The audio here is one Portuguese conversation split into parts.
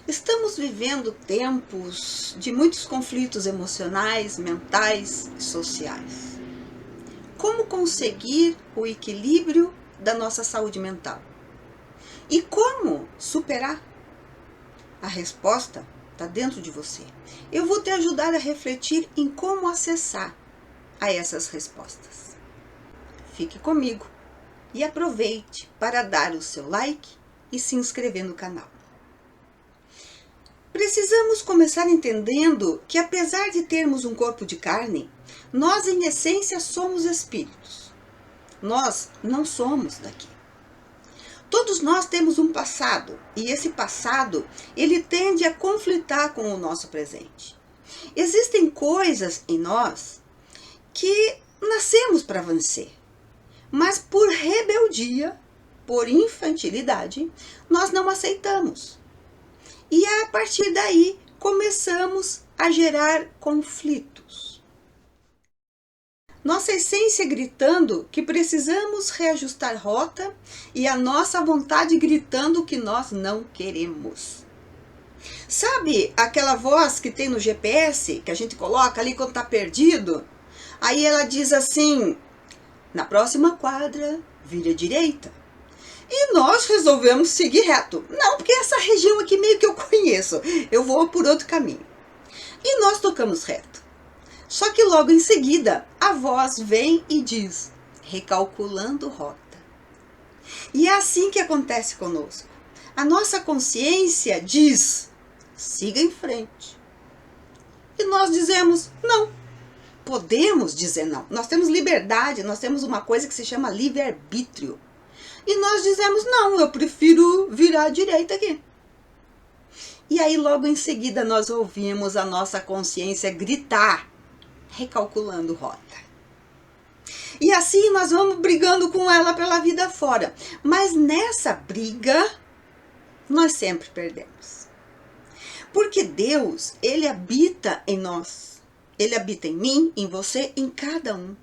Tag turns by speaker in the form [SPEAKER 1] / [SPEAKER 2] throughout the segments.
[SPEAKER 1] Estamos vivendo tempos de muitos conflitos emocionais, mentais e sociais. Como conseguir o equilíbrio da nossa saúde mental? E como superar? A resposta está dentro de você. Eu vou te ajudar a refletir em como acessar a essas respostas. Fique comigo e aproveite para dar o seu like e se inscrever no canal. Precisamos começar entendendo que, apesar de termos um corpo de carne, nós em essência somos espíritos. Nós não somos daqui. Todos nós temos um passado, e esse passado ele tende a conflitar com o nosso presente. Existem coisas em nós que nascemos para vencer, mas por rebeldia, por infantilidade, nós não aceitamos. E a partir daí começamos a gerar conflitos. Nossa essência gritando que precisamos reajustar rota e a nossa vontade gritando que nós não queremos. Sabe aquela voz que tem no GPS, que a gente coloca ali quando está perdido? Aí ela diz assim, na próxima quadra, vire à direita. E nós resolvemos seguir reto. Não, porque essa região aqui meio que eu conheço. Eu vou por outro caminho. E nós tocamos reto. Só que logo em seguida, a voz vem e diz, recalculando rota. E é assim que acontece conosco. A nossa consciência diz, siga em frente. E nós dizemos, não. Podemos dizer não. Nós temos liberdade, nós temos uma coisa que se chama livre-arbítrio. E nós dizemos, não, eu prefiro virar à direita aqui. E aí logo em seguida nós ouvimos a nossa consciência gritar, recalculando rota. E assim nós vamos brigando com ela pela vida fora. Mas nessa briga, nós sempre perdemos. Porque Deus, Ele habita em nós. Ele habita em mim, em você, em cada um.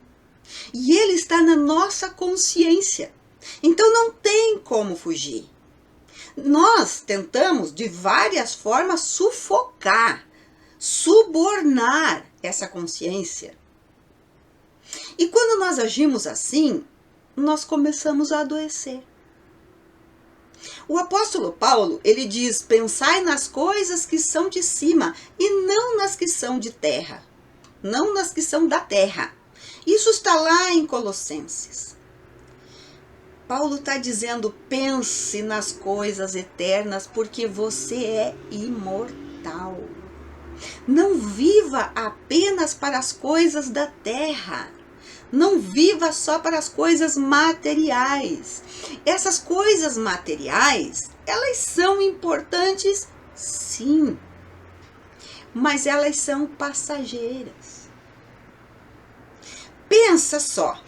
[SPEAKER 1] E Ele está na nossa consciência. Então não tem como fugir. Nós tentamos de várias formas sufocar, subornar essa consciência. E quando nós agimos assim, nós começamos a adoecer. O apóstolo Paulo, ele diz, pensai nas coisas que são de cima e não nas que são de terra. Não nas que são da terra. Isso está lá em Colossenses. Paulo está dizendo, pense nas coisas eternas, porque você é imortal. Não viva apenas para as coisas da terra. Não viva só para as coisas materiais. Essas coisas materiais, elas são importantes, sim. Mas elas são passageiras. Pensa só.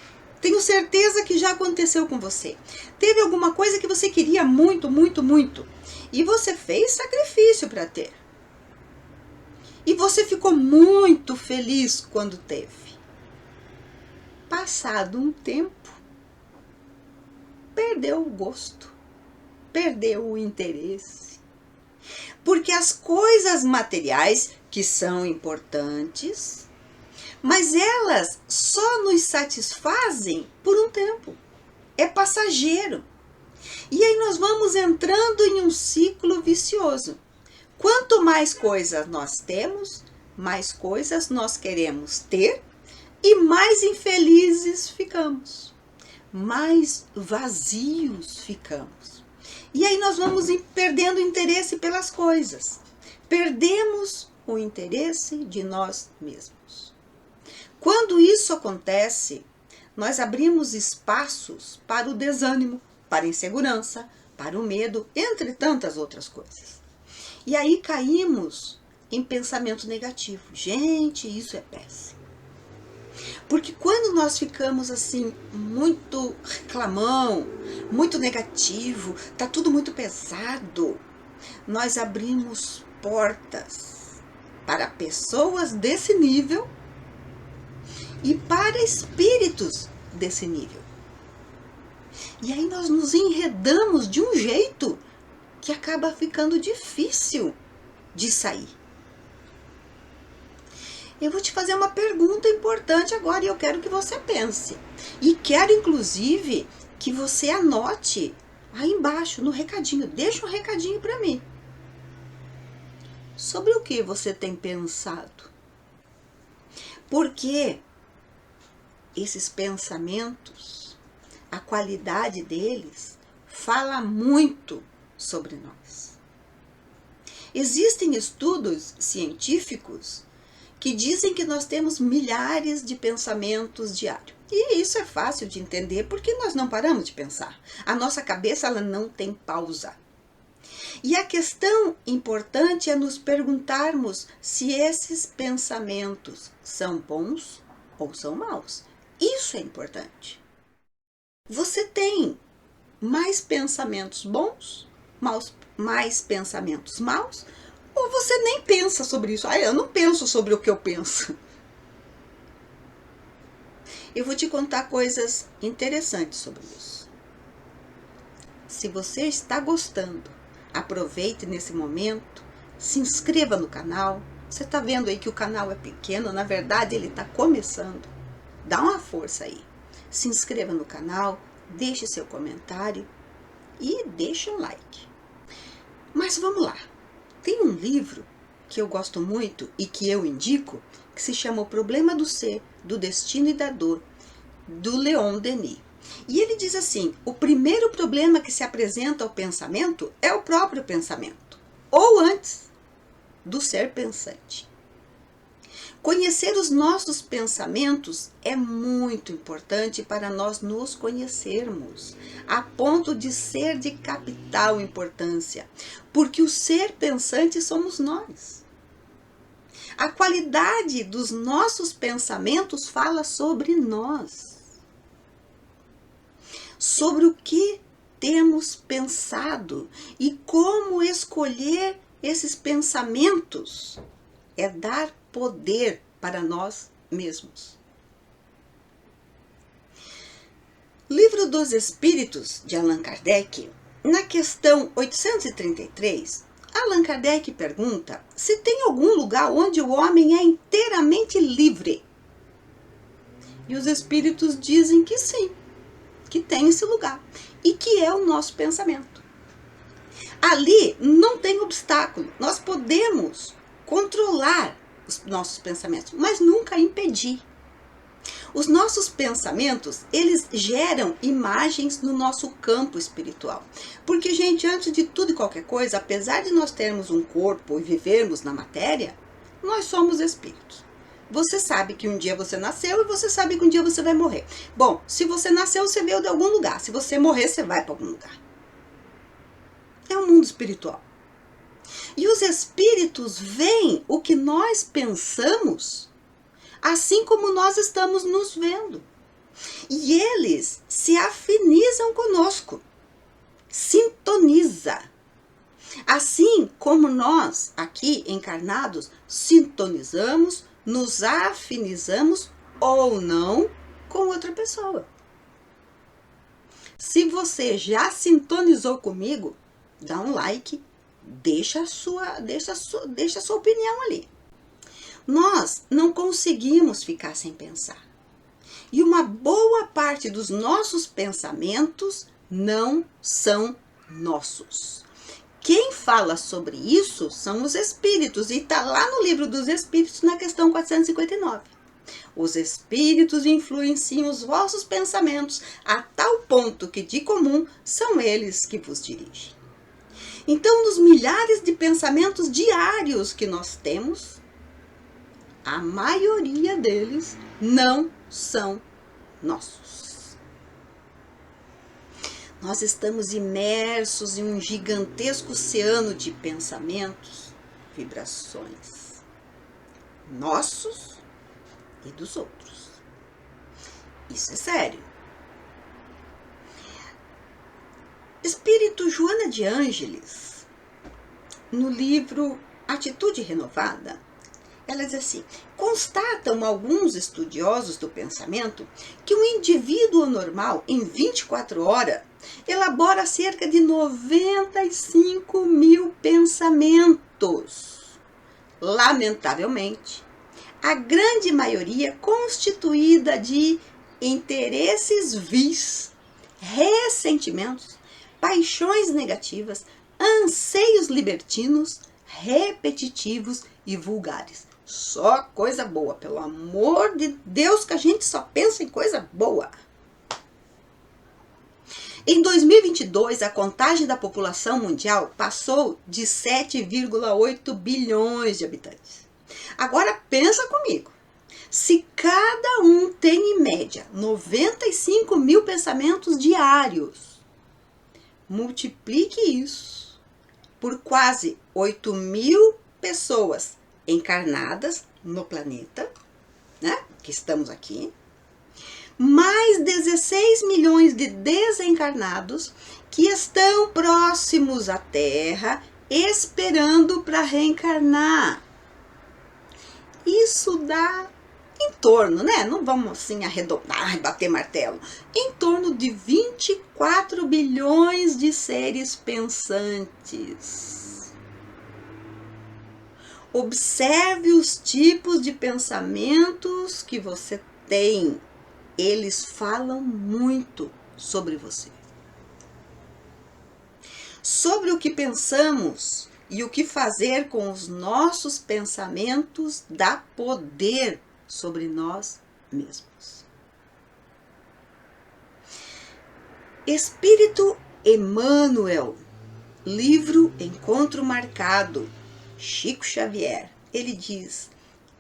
[SPEAKER 1] Tenho certeza que já aconteceu com você. Teve alguma coisa que você queria muito, muito, muito. E você fez sacrifício para ter. E você ficou muito feliz quando teve. Passado um tempo, perdeu o gosto. Perdeu o interesse. Porque as coisas materiais, que são importantes, mas elas só nos satisfazem por um tempo. É passageiro. E aí nós vamos entrando em um ciclo vicioso. Quanto mais coisas nós temos, mais coisas nós queremos ter e mais infelizes ficamos. Mais vazios ficamos. E aí nós vamos perdendo o interesse pelas coisas. Perdemos o interesse de nós mesmos. Quando isso acontece, nós abrimos espaços para o desânimo, para a insegurança, para o medo, entre tantas outras coisas. E aí caímos em pensamento negativo. Gente, isso é péssimo. Porque quando nós ficamos assim, muito reclamão, muito negativo, tá tudo muito pesado, nós abrimos portas para pessoas desse nível e para espíritos desse nível. E aí nós nos enredamos de um jeito que acaba ficando difícil de sair. Eu vou te fazer uma pergunta importante agora e eu quero que você pense. E quero, inclusive, que você anote aí embaixo no recadinho. Deixa um recadinho para mim. Sobre o que você tem pensado? Porque esses pensamentos, a qualidade deles, fala muito sobre nós. Existem estudos científicos que dizem que nós temos milhares de pensamentos diários. E isso é fácil de entender porque nós não paramos de pensar. A nossa cabeça ela não tem pausa. E a questão importante é nos perguntarmos se esses pensamentos são bons ou são maus. Isso é importante. Você tem mais pensamentos bons, mais pensamentos maus? Ou você nem pensa sobre isso? Eu não penso sobre o que eu penso. Eu vou te contar coisas interessantes sobre isso. Se você está gostando, aproveite nesse momento, se inscreva no canal. Você está vendo aí que o canal é pequeno, na verdade ele está começando. Dá uma força aí. Se inscreva no canal, deixe seu comentário e deixe um like. Mas vamos lá. Tem um livro que eu gosto muito e que eu indico, que se chama O Problema do Ser, do Destino e da Dor, do Leon Denis. E ele diz assim, o primeiro problema que se apresenta ao pensamento é o próprio pensamento, ou antes do ser pensante. Conhecer os nossos pensamentos é muito importante para nós nos conhecermos, a ponto de ser de capital importância, porque o ser pensante somos nós. A qualidade dos nossos pensamentos fala sobre nós, sobre o que temos pensado e como escolher esses pensamentos é dar poder para nós mesmos. Livro dos Espíritos, de Allan Kardec, na questão 833, Allan Kardec pergunta se tem algum lugar onde o homem é inteiramente livre. E os Espíritos dizem que sim, que tem esse lugar, e que é o nosso pensamento. Ali não tem obstáculo, nós podemos controlar os nossos pensamentos, mas nunca impedir. Os nossos pensamentos, eles geram imagens no nosso campo espiritual. Porque, gente, antes de tudo e qualquer coisa, apesar de nós termos um corpo e vivermos na matéria, nós somos espíritos. Você sabe que um dia você nasceu e você sabe que um dia você vai morrer. Bom, se você nasceu, você veio de algum lugar. Se você morrer, você vai para algum lugar. É um mundo espiritual. E os espíritos veem o que nós pensamos, assim como nós estamos nos vendo. E eles se afinizam conosco, sintoniza. Assim como nós, aqui encarnados, sintonizamos, nos afinizamos ou não com outra pessoa. Se você já sintonizou comigo, dá um like, deixa a sua opinião ali. Nós não conseguimos ficar sem pensar. E uma boa parte dos nossos pensamentos não são nossos. Quem fala sobre isso são os espíritos, e está lá no livro dos espíritos, na questão 459. Os espíritos influenciam os vossos pensamentos a tal ponto que de comum são eles que vos dirigem. Então, nos milhares de pensamentos diários que nós temos, a maioria deles não são nossos. Nós estamos imersos em um gigantesco oceano de pensamentos, vibrações, nossos e dos outros. Isso é sério. Espírito Joana de Ângeles, no livro Atitude Renovada, ela diz assim, constatam alguns estudiosos do pensamento que um indivíduo normal, em 24 horas, elabora cerca de 95 mil pensamentos. lamentavelmente, a grande maioria constituída de interesses vis, ressentimentos, paixões negativas, anseios libertinos, repetitivos e vulgares. Só coisa boa, pelo amor de Deus, que a gente só pensa em coisa boa. Em 2022, a contagem da população mundial passou de 7,8 bilhões de habitantes. Agora pensa comigo, se cada um tem em média 95 mil pensamentos diários, multiplique isso por quase 8 mil pessoas encarnadas no planeta, né, que estamos aqui, mais 16 milhões de desencarnados que estão próximos à Terra, esperando para reencarnar. Isso dá em torno, né? Não vamos assim arredondar e bater martelo. Em torno de 24 bilhões de seres pensantes. Observe os tipos de pensamentos que você tem. Eles falam muito sobre você. Sobre o que pensamos e o que fazer com os nossos pensamentos dá poder sobre nós mesmos. Espírito Emmanuel, livro Encontro Marcado, Chico Xavier, ele diz: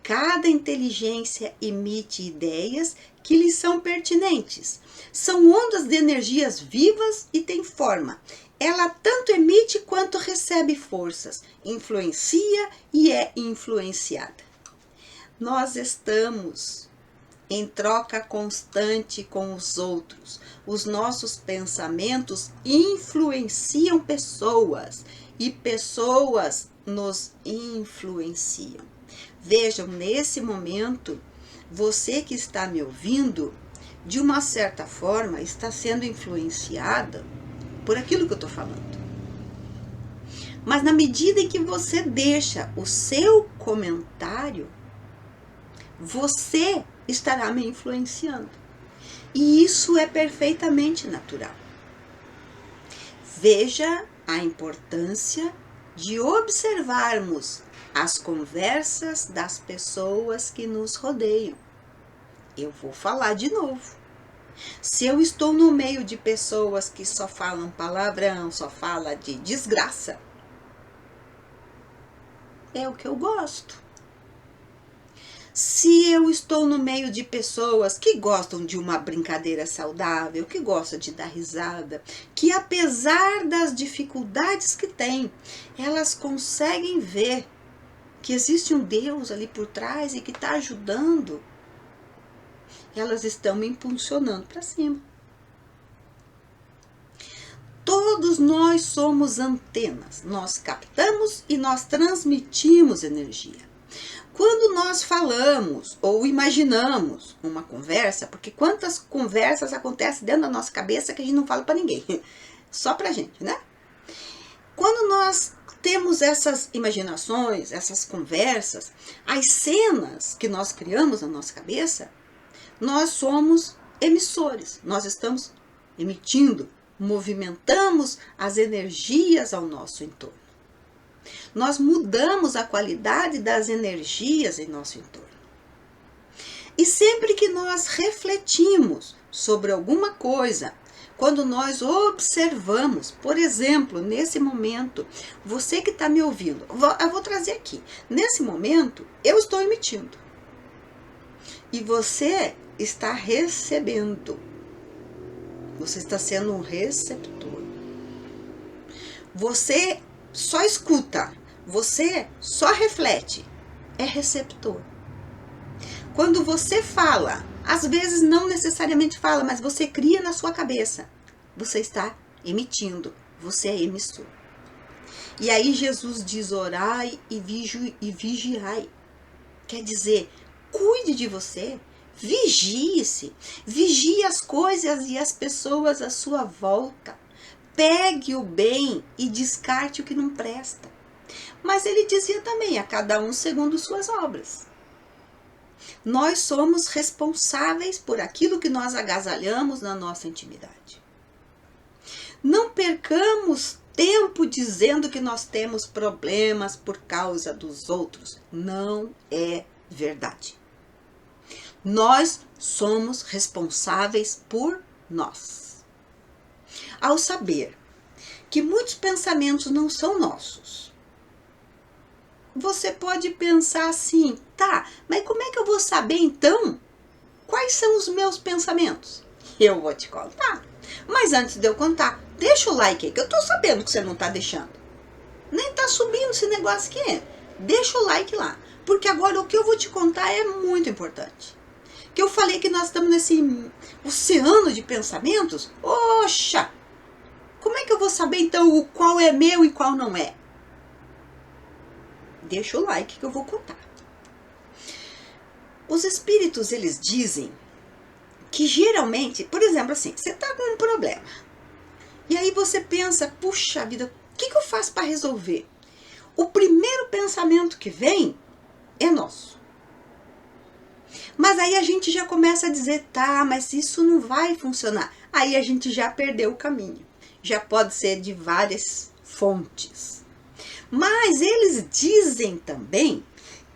[SPEAKER 1] cada inteligência emite ideias que lhe são pertinentes. São ondas de energias vivas e têm forma. Ela tanto emite quanto recebe forças, influencia e é influenciada. Nós estamos em troca constante com os outros. Os nossos pensamentos influenciam pessoas e pessoas nos influenciam. Vejam, nesse momento, você que está me ouvindo, de uma certa forma, está sendo influenciada por aquilo que eu estou falando. Mas na medida em que você deixa o seu comentário, você estará me influenciando. E isso é perfeitamente natural. Veja a importância de observarmos as conversas das pessoas que nos rodeiam. Eu vou falar de novo. Se eu estou no meio de pessoas que só falam palavrão, só falam de desgraça, é o que eu gosto. Se eu estou no meio de pessoas que gostam de uma brincadeira saudável, que gostam de dar risada, que apesar das dificuldades que têm, elas conseguem ver que existe um Deus ali por trás e que está ajudando, elas estão me impulsionando para cima. Todos nós somos antenas, nós captamos e nós transmitimos energia. Quando nós falamos ou imaginamos uma conversa, porque quantas conversas acontecem dentro da nossa cabeça que a gente não fala para ninguém, só para a gente, né? Quando nós temos essas imaginações, essas conversas, as cenas que nós criamos na nossa cabeça, nós somos emissores, nós estamos emitindo, movimentamos as energias ao nosso entorno. Nós mudamos a qualidade das energias em nosso entorno. E sempre que nós refletimos sobre alguma coisa, quando nós observamos, por exemplo, nesse momento, você que está me ouvindo, eu vou trazer aqui, nesse momento eu estou emitindo. E você está recebendo. Você está sendo um receptor. Você só escuta, você só reflete, é receptor. Quando você fala, às vezes não necessariamente fala, mas você cria na sua cabeça, você está emitindo, você é emissor. E aí Jesus diz: orai e vigiai. Quer dizer, cuide de você, vigie-se, vigie as coisas e as pessoas à sua volta. Pegue o bem e descarte o que não presta. Mas ele dizia também, a cada um segundo suas obras. Nós somos responsáveis por aquilo que nós agasalhamos na nossa intimidade. Não percamos tempo dizendo que nós temos problemas por causa dos outros. Não é verdade. Nós somos responsáveis por nós. Ao saber que muitos pensamentos não são nossos, você pode pensar assim, tá, mas como é que eu vou saber então quais são os meus pensamentos? Eu vou te contar. Mas antes de eu contar, deixa o like aí, que eu tô sabendo que você não tá deixando. Nem tá subindo esse negócio aqui. Deixa o like lá, porque agora o que eu vou te contar é muito importante. Que eu falei que nós estamos nesse oceano de pensamentos. Oxa! Como é que eu vou saber então o qual é meu e qual não é? Deixa o like que eu vou contar. Os espíritos, eles dizem que geralmente, por exemplo assim, você está com um problema. E aí você pensa, puxa vida, o que eu faço para resolver? O primeiro pensamento que vem é nosso. Mas aí a gente já começa a dizer, tá, mas isso não vai funcionar. Aí a gente já perdeu o caminho. Já pode ser de várias fontes. Mas eles dizem também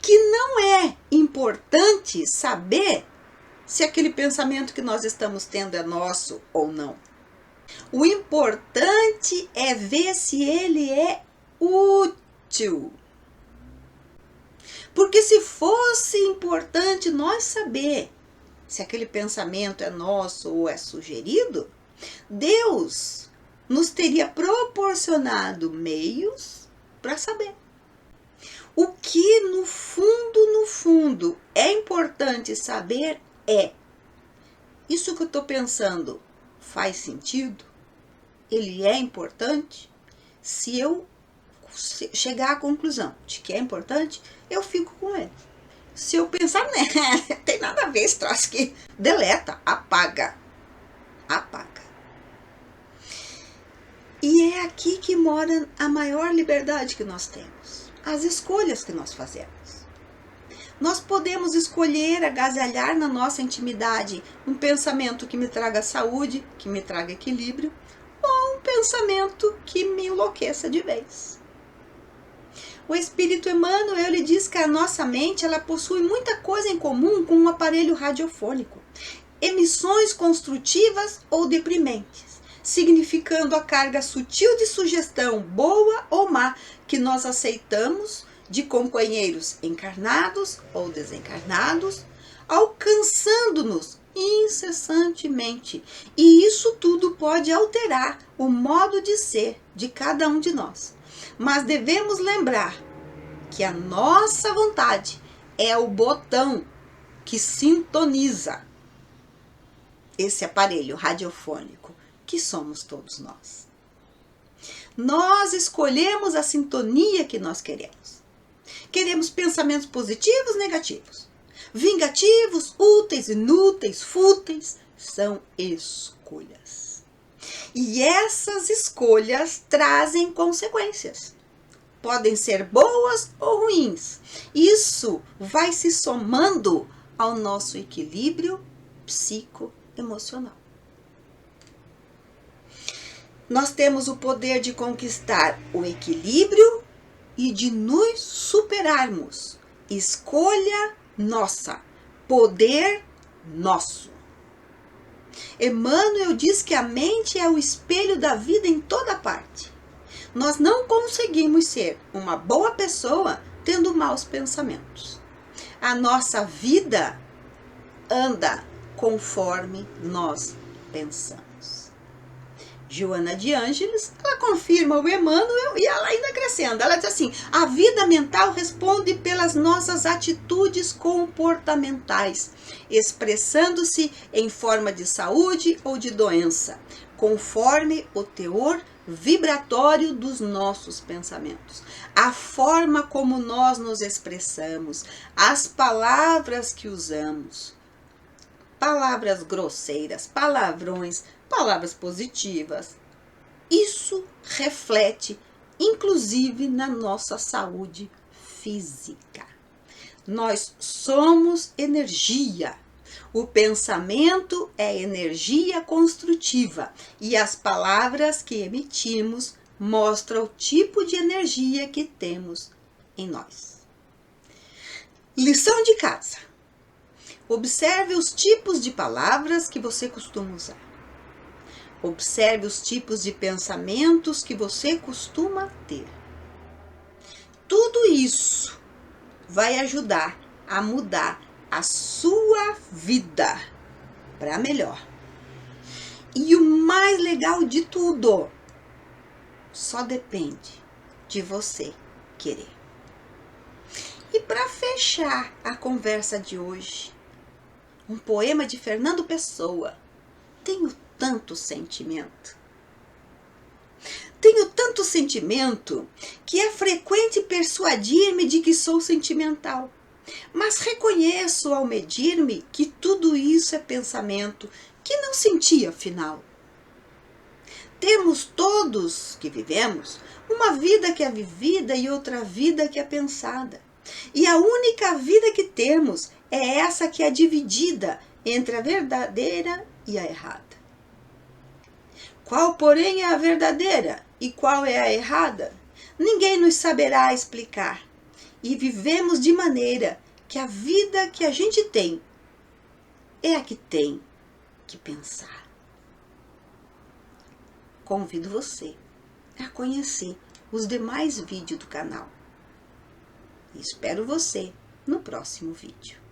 [SPEAKER 1] que não é importante saber se aquele pensamento que nós estamos tendo é nosso ou não. O importante é ver se ele é útil. Porque se fosse importante nós saber se aquele pensamento é nosso ou é sugerido, Deus nos teria proporcionado meios para saber. O que no fundo é importante saber é: isso que eu estou pensando faz sentido? Ele é importante? Se eu chegar à conclusão de que é importante, eu fico com ele. Se eu pensar, né, tem nada a ver esse troço aqui, deleta, apaga. Apaga. E é aqui que mora a maior liberdade que nós temos. As escolhas que nós fazemos. Nós podemos escolher agasalhar na nossa intimidade um pensamento que me traga saúde, que me traga equilíbrio, ou um pensamento que me enlouqueça de vez. O Espírito Emmanuel, ele diz que a nossa mente, ela possui muita coisa em comum com um aparelho radiofônico. Emissões construtivas ou deprimentes, significando a carga sutil de sugestão, boa ou má, que nós aceitamos de companheiros encarnados ou desencarnados, alcançando-nos incessantemente. E isso tudo pode alterar o modo de ser de cada um de nós. Mas devemos lembrar que a nossa vontade é o botão que sintoniza esse aparelho radiofônico que somos todos nós. Nós escolhemos a sintonia que nós queremos. Queremos pensamentos positivos, negativos, vingativos, úteis, inúteis, fúteis. São escolhas. E essas escolhas trazem consequências. Podem ser boas ou ruins. Isso vai se somando ao nosso equilíbrio psicoemocional. Nós temos o poder de conquistar o equilíbrio e de nos superarmos. Escolha nossa, poder nosso. Emmanuel diz que a mente é o espelho da vida em toda parte. Nós não conseguimos ser uma boa pessoa tendo maus pensamentos. A nossa vida anda conforme nós pensamos. Joana de Ângeles, ela confirma o Emmanuel e ela ainda acrescenta. Ela diz assim: a vida mental responde pelas nossas atitudes comportamentais, expressando-se em forma de saúde ou de doença, conforme o teor vibratório dos nossos pensamentos. A forma como nós nos expressamos, as palavras que usamos, palavras grosseiras, palavrões, palavras positivas, isso reflete inclusive na nossa saúde física. Nós somos energia. O pensamento é energia construtiva e as palavras que emitimos mostram o tipo de energia que temos em nós. Lição de casa. Observe os tipos de palavras que você costuma usar. Observe os tipos de pensamentos que você costuma ter. Tudo isso vai ajudar a mudar a sua vida para melhor. E o mais legal de tudo, só depende de você querer. E para fechar a conversa de hoje, um poema de Fernando Pessoa. Tenho tanto sentimento. Tenho tanto sentimento que é frequente persuadir-me de que sou sentimental. Mas reconheço ao medir-me que tudo isso é pensamento, que não senti afinal. Temos todos que vivemos uma vida que é vivida e outra vida que é pensada. E a única vida que temos é essa que é dividida entre a verdadeira e a errada. Qual, porém, é a verdadeira e qual é a errada? Ninguém nos saberá explicar. E vivemos de maneira que a vida que a gente tem é a que tem que pensar. Convido você a conhecer os demais vídeos do canal. Espero você no próximo vídeo.